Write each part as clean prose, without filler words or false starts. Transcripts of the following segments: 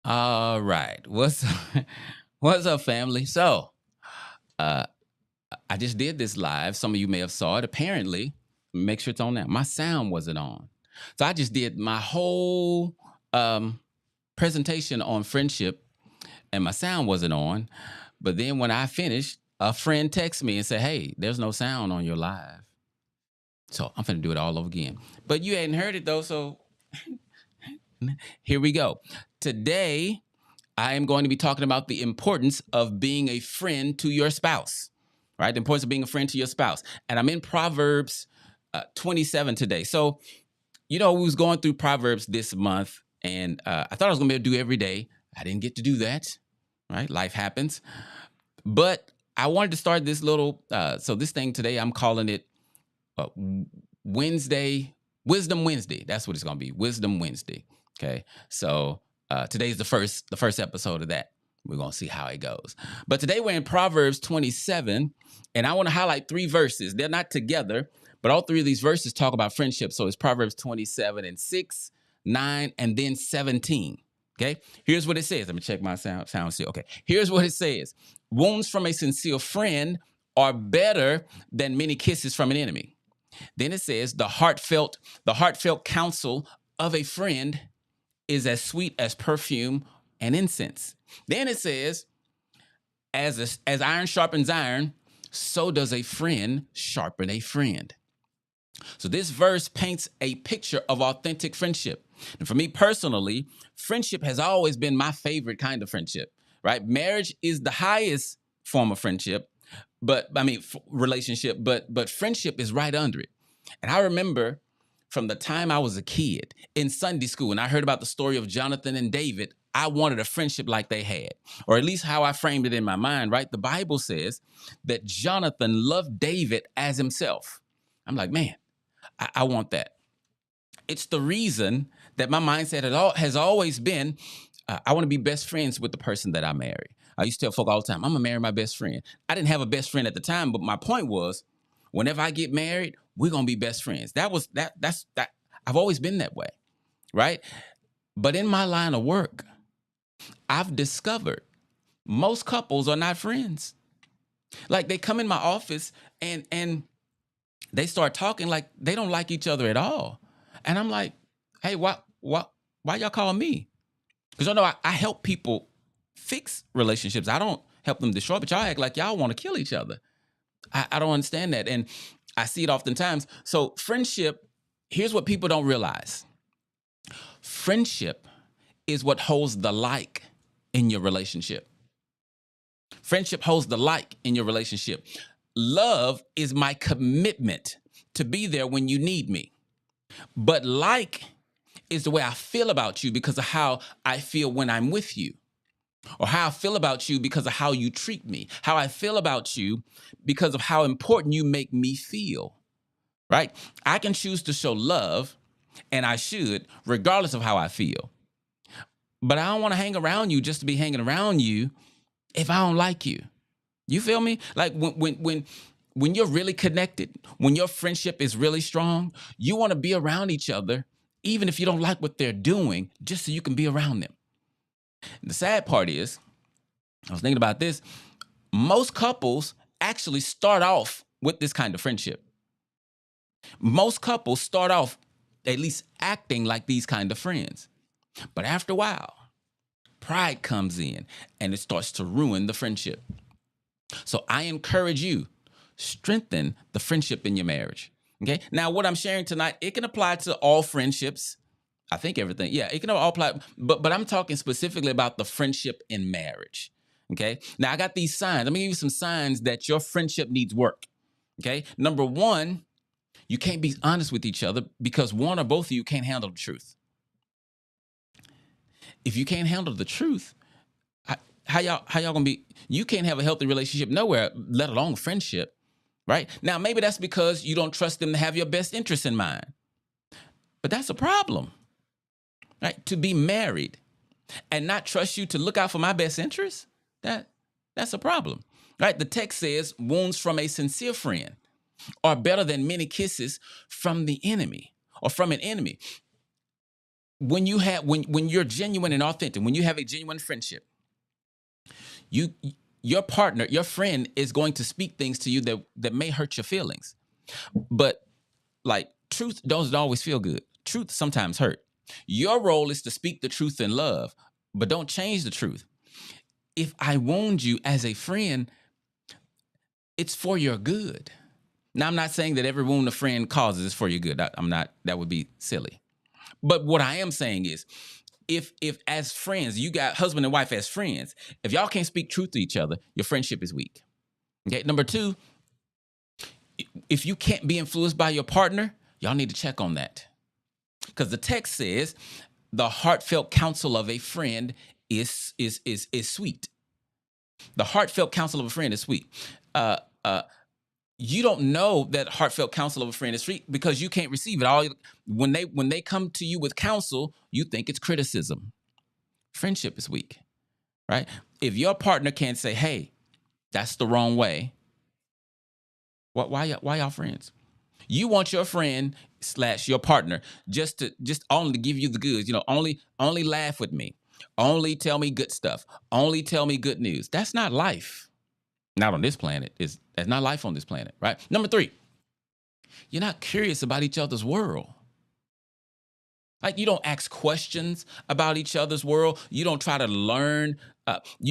All right. What's up, family? So, uh, I just did this live. Some of you may have saw it. Apparently, make sure it's on now. My sound wasn't on, so I just did my whole um, presentation on friendship, and my sound wasn't on. But then when I finished, a friend texted me and said, "Hey, there's no sound on your live." So I'm gonna do it all over again. But you hadn't heard it though, so here we go. Today I am going to be talking about the importance of being a friend to your spouse, right? The importance of being a friend to your spouse. And I'm in Proverbs 27 today. So, we was going through Proverbs this month, and I thought I was going to be able to do every day. I didn't get to do that, right? Life happens. But I wanted to start this little, so this thing today, I'm calling it uh, Wisdom Wednesday. That's what it's going to be, Wisdom Wednesday. Okay. So, today's the first episode of that. We're going to see how it goes. But today we're in Proverbs 27, and I want to highlight three verses. They're not together, but all three of these verses talk about friendship. So it's Proverbs 27 and 6, 9, and then 17. Okay. Here's what it says. Let me check my sound still. Okay. Here's what it says. Wounds from a sincere friend are better than many kisses from an enemy. Then it says the heartfelt counsel of a friend is as sweet as perfume and incense. Then it says, as iron sharpens iron, so does a friend sharpen a friend. So this verse paints a picture of authentic friendship. And for me personally, friendship has always been my favorite kind of friendship, right? Marriage is the highest form of friendship, relationship, but friendship is right under it. And I remember from the time I was a kid in Sunday school, and I heard about the story of Jonathan and David, I wanted a friendship like they had, or at least how I framed it in my mind, right? The Bible says that Jonathan loved David as himself. I'm like, man, I want that. It's the reason that my mindset has always been, I want to be best friends with the person that I marry. I used to tell folk all the time, I'm going to marry my best friend. I didn't have a best friend at the time, but my point was, whenever I get married, we're going to be best friends. That's that. I've always been that way, right? But in my line of work, I've discovered most couples are not friends. Like they come in my office and they start talking like they don't like each other at all. And I'm like, hey, why y'all calling me? Because I help people fix relationships. I don't help them destroy, but y'all act like y'all want to kill each other. I don't understand that. And I see it oftentimes. So friendship, here's what people don't realize. Friendship is what holds the like in your relationship. Friendship holds the like in your relationship. Love is my commitment to be there when you need me. But like is the way I feel about you because of how I feel when I'm with you, or how I feel about you because of how you treat me, how I feel about you because of how important you make me feel, right? I can choose to show love, and I should, regardless of how I feel. But I don't want to hang around you just to be hanging around you if I don't like you. You feel me? Like when you're really connected, when your friendship is really strong, you want to be around each other, even if you don't like what they're doing, just so you can be around them. And the sad part is, I was thinking about this, most couples actually start off with this kind of friendship. Most couples start off at least acting like these kind of friends. But after a while, pride comes in and it starts to ruin the friendship. So I encourage you, strengthen the friendship in your marriage. Okay. Now, what I'm sharing tonight, it can apply to all friendships. I think everything. Yeah, it can all apply. But I'm talking specifically about the friendship in marriage. Okay. Now, I got these signs. Let me give you some signs that your friendship needs work. Okay. Number one, you can't be honest with each other because one or both of you can't handle the truth. If you can't handle the truth, how y'all gonna be? You can't have a healthy relationship nowhere, let alone a friendship, right? Now, maybe that's because you don't trust them to have your best interests in mind, but that's a problem, right? To be married and not trust you to look out for my best interests, that's a problem, right? The text says wounds from a sincere friend are better than many kisses from the enemy or from an enemy. when you're genuine and authentic, when you have a genuine friendship, you your partner, your friend is going to speak things to you that may hurt your feelings. But like truth doesn't always feel good. Truth sometimes hurt. Your role is to speak the truth in love, but don't change the truth. If I wound you as a friend, it's for your good. Now, I'm not saying that every wound a friend causes is for your good. I'm not, that would be silly. But what I am saying is, if as friends, you got husband and wife as friends, if y'all can't speak truth to each other, your friendship is weak. Okay. Number two, if you can't be influenced by your partner, y'all need to check on that. Because the text says the heartfelt counsel of a friend is sweet. The heartfelt counsel of a friend is sweet. You don't know that heartfelt counsel of a friend is sweet because you can't receive it. All when they come to you with counsel, you think it's criticism. Friendship is weak, right? If your partner can't say, "Hey, that's the wrong way," why y'all friends? You want your friend / your partner just only to give you the goods, only laugh with me, only tell me good stuff, only tell me good news. That's not life. Not on this planet. That's not life on this planet, right? Number three, you're not curious about each other's world. Like you don't ask questions about each other's world. You don't try to learn.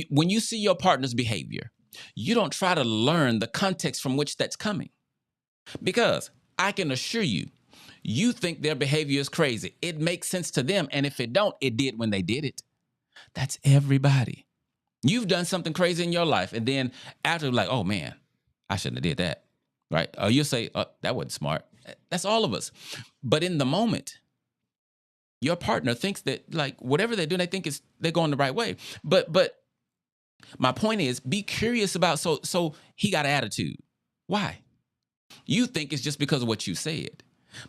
When you see your partner's behavior, you don't try to learn the context from which that's coming. Because I can assure you, you think their behavior is crazy. It makes sense to them. And if it don't, it did when they did it. That's everybody. You've done something crazy in your life. And then after, like, oh man, I shouldn't have did that. Right? Or you'll say, oh, that wasn't smart. That's all of us. But in the moment, your partner thinks that like whatever they're doing, they think they're going the right way. But my point is, be curious about, so he got an attitude. Why? You think it's just because of what you said.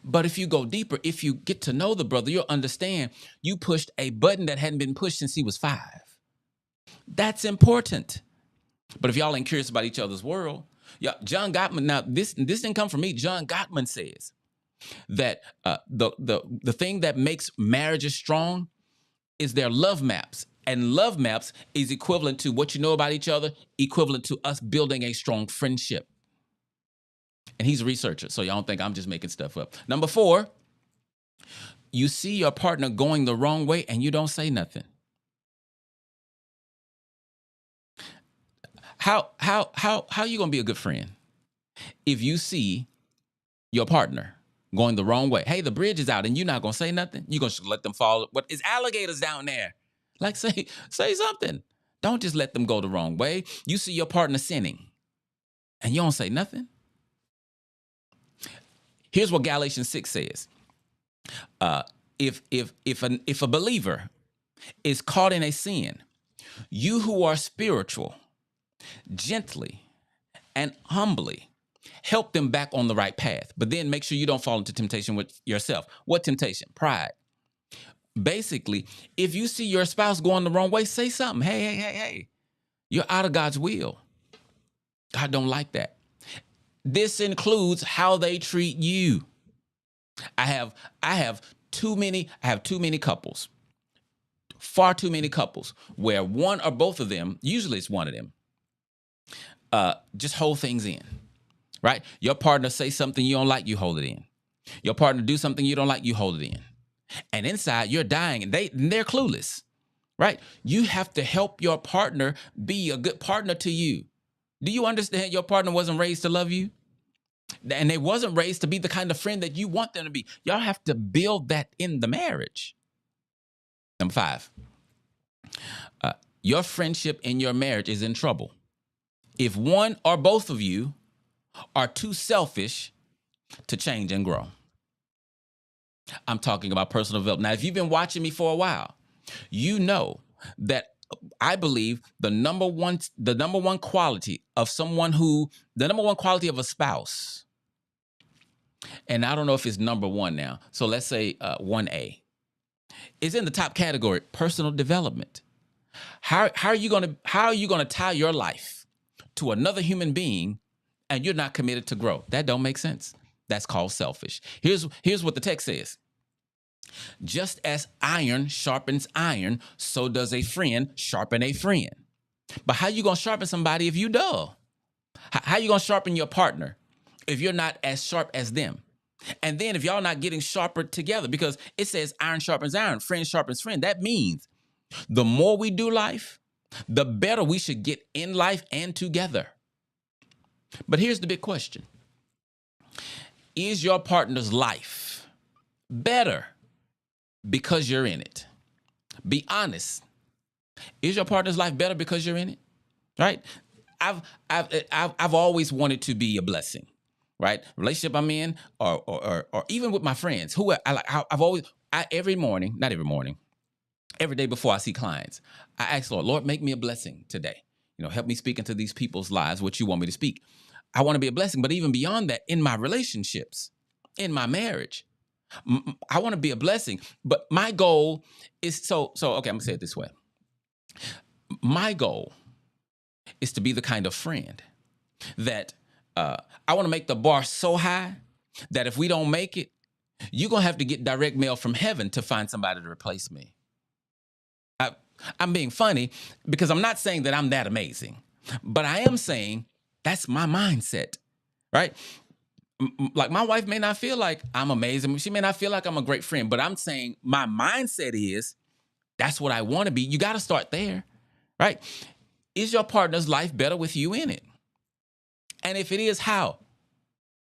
But if you go deeper, if you get to know the brother, you'll understand you pushed a button that hadn't been pushed since he was 5. That's important. But if y'all ain't curious about each other's world, John Gottman, now this didn't come from me. John Gottman says that the thing that makes marriages strong is their love maps. And love maps is equivalent to what you know about each other, equivalent to us building a strong friendship. And he's a researcher, so y'all don't think I'm just making stuff up. Number 4, you see your partner going the wrong way and you don't say nothing. How you gonna be a good friend if you see your partner going the wrong way? Hey, the bridge is out and you're not gonna say nothing? You're gonna let them fall. What is alligators down there? Like say something. Don't just let them go the wrong way. You see your partner sinning and you don't say nothing. Here's what Galatians 6 says. If a believer is caught in a sin, you who are spiritual, gently and humbly help them back on the right path. But then make sure you don't fall into temptation with yourself. What temptation? Pride. Basically, if you see your spouse going the wrong way, say something. Hey. You're out of God's will. God don't like that. This includes how they treat you. I have too many couples, far too many couples, where one or both of them, usually it's one of them, just hold things in, right? Your partner say something you don't like, you hold it in. Your partner do something you don't like, you hold it in. And inside you're dying and they're clueless, right? You have to help your partner be a good partner to you. Do you understand your partner wasn't raised to love you? And they wasn't raised to be the kind of friend that you want them to be. Y'all have to build that in the marriage. Number 5, your friendship in your marriage is in trouble if one or both of you are too selfish to change and grow. I'm talking about personal development. Now, if you've been watching me for a while, you know that I believe the number one quality of the number one quality of a spouse, and I don't know if it's number 1 now, so let's say 1A, is in the top category, personal development. How are you gonna tie your life to another human being and you're not committed to grow? That don't make sense. That's called selfish. Here's what the text says. Just as iron sharpens iron, so does a friend sharpen a friend. But how you gonna sharpen somebody if you dull? How you gonna sharpen your partner if you're not as sharp as them? And then if y'all not getting sharper together, because it says iron sharpens iron, friend sharpens friend. That means the more we do life, the better we should get in life and together. But here's the big question. Is your partner's life better because you're in it? Be honest. Is your partner's life better because you're in it? Right? I've always wanted to be a blessing, right? Relationship I'm in, or even with my friends, who I've always, every morning, not every morning, every day before I see clients, I ask Lord, make me a blessing today. Help me speak into these people's lives what you want me to speak. I want to be a blessing, but even beyond that, in my relationships, in my marriage, I want to be a blessing. But my goal is okay, I'm gonna say it this way. My goal is to be the kind of friend that I want to make the bar so high that if we don't make it, you're going to have to get direct mail from heaven to find somebody to replace me. I'm being funny because I'm not saying that I'm that amazing, but I am saying that's my mindset, right? Like my wife may not feel like I'm amazing. She may not feel like I'm a great friend, but I'm saying my mindset is that's what I want to be. You got to start there, right? Is your partner's life better with you in it? And if it is, how?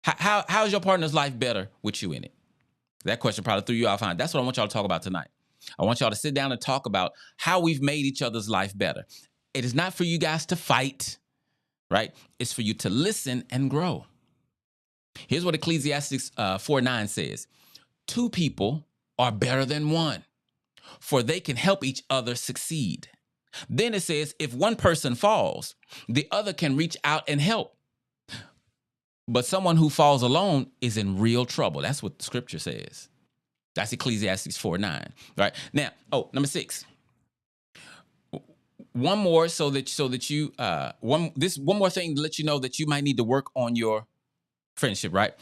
How is your partner's life better with you in it? That question probably threw you off. That's what I want y'all to talk about tonight. I want y'all to sit down and talk about how we've made each other's life better. It is not for you guys to fight, right? It's for you to listen and grow. Here's what Ecclesiastes 4:9 says. 2 people are better than 1, for they can help each other succeed. Then it says, if one person falls, the other can reach out and help. But someone who falls alone is in real trouble. That's what the scripture says. That's Ecclesiastes 4:9. Right? Now, number 6. One more so that you one more thing to let you know that you might need to work on your friendship, right?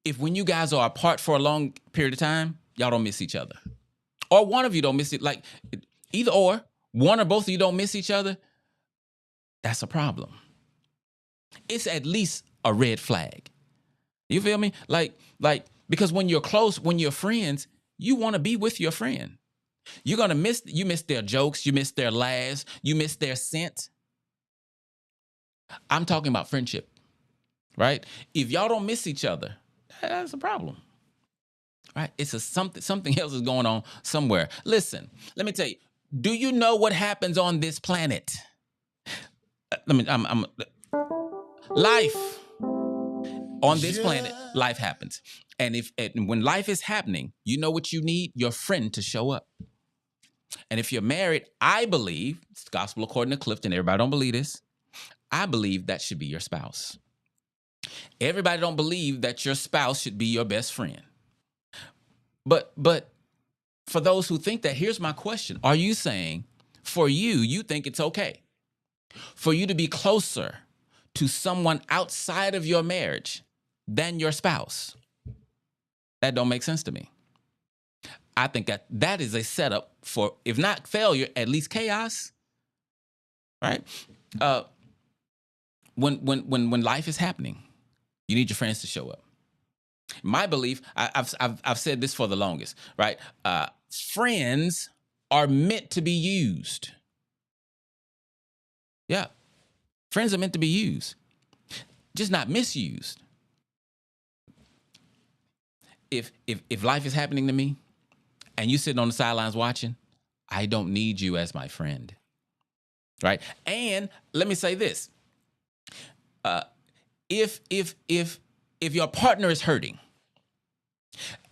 If when you guys are apart for a long period of time, y'all don't miss each other. Or one of you don't miss it, like either or, one or both of you don't miss each other, that's a problem. It's at least a red flag. You feel me? Like because when you're close, when you're friends, you want to be with your friend. You're going to miss their jokes, you miss their laughs, you miss their scent. I'm talking about friendship, right? If y'all don't miss each other, that's a problem. Right? It's something else is going on somewhere. Listen, let me tell you, do you know what happens on this planet? Life. On this planet, life happens. And when life is happening, you know what you need? Your friend to show up. And if you're married, I believe, it's the gospel according to Clifton, everybody don't believe this, I believe that should be your spouse. Everybody don't believe that your spouse should be your best friend. But for those who think that, here's my question. Are you saying, for you think it's okay for you to be closer to someone outside of your marriage than your spouse? That don't make sense to me. I think that is a setup for, if not failure, at least chaos. Right? When life is happening, you need your friends to show up. My belief, I've said this for the longest, right? Friends are meant to be used. Yeah. Friends are meant to be used, just not misused. If life is happening to me and you sitting on the sidelines watching, I don't need you as my friend. Right? And let me say this. If your partner is hurting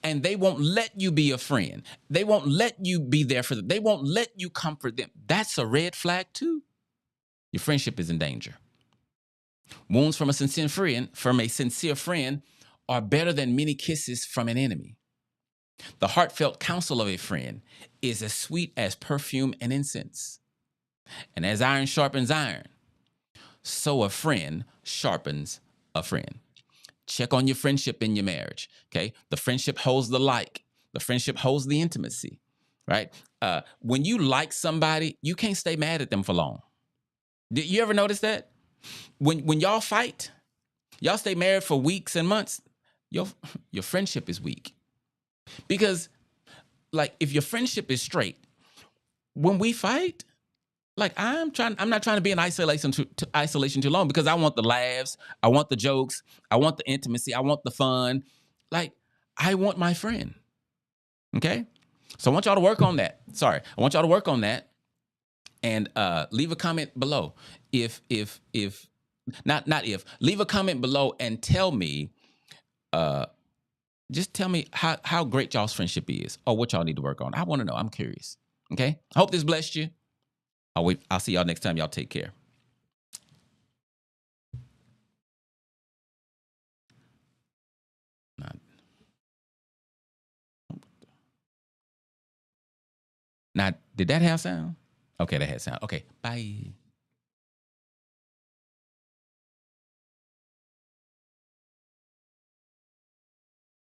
and they won't let you be a friend, they won't let you be there for them, they won't let you comfort them, that's a red flag too. Your friendship is in danger. Wounds from a sincere friend are better than many kisses from an enemy. The heartfelt counsel of a friend is as sweet as perfume and incense. And as iron sharpens iron, so a friend sharpens a friend. Check on your friendship in your marriage, okay? The friendship holds the like. The friendship holds the intimacy, right? When you like somebody, you can't stay mad at them for long. Did you ever notice that? When y'all fight, y'all stay married for weeks and months, your friendship is weak. Because like if your friendship is straight, when we fight, like I'm not trying to be in isolation too long, because I want the laughs, I want the jokes, I want the intimacy, I want the fun. Like I want my friend. Okay? So I want y'all to work on that. Sorry. I want y'all to work on that, and leave a comment below. If not if, leave a comment below and tell me, just tell me how great y'all's friendship is, or what y'all need to work on. I want to know. I'm curious. Okay? I hope this blessed you. I'll see y'all next time. Y'all take care. Now, did that have sound? Okay, that had sound. Okay, bye.